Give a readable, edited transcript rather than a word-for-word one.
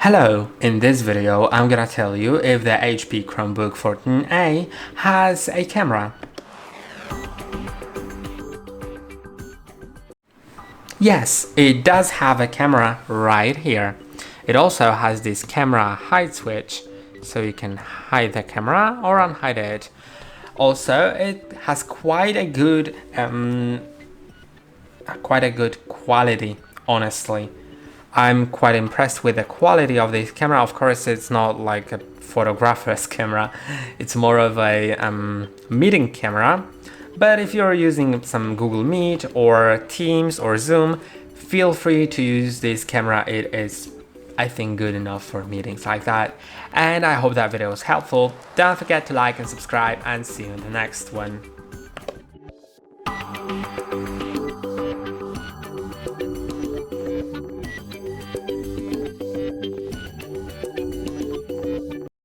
Hello, in this video I'm gonna tell you if the HP Chromebook 14A has a camera. Yes, it does have a camera right here. It also has this camera hide switch, so you can hide the camera or unhide it. Also, it has quite a good quality, honestly. I'm quite impressed with the quality of this camera. Of course, it's not like a photographer's camera. It's more of a meeting camera. But if you're using some Google Meet or Teams or Zoom, feel free to use this camera. It is, I think, good enough for meetings like that. And I hope that video was helpful. Don't forget to like and subscribe, and see you in the next one.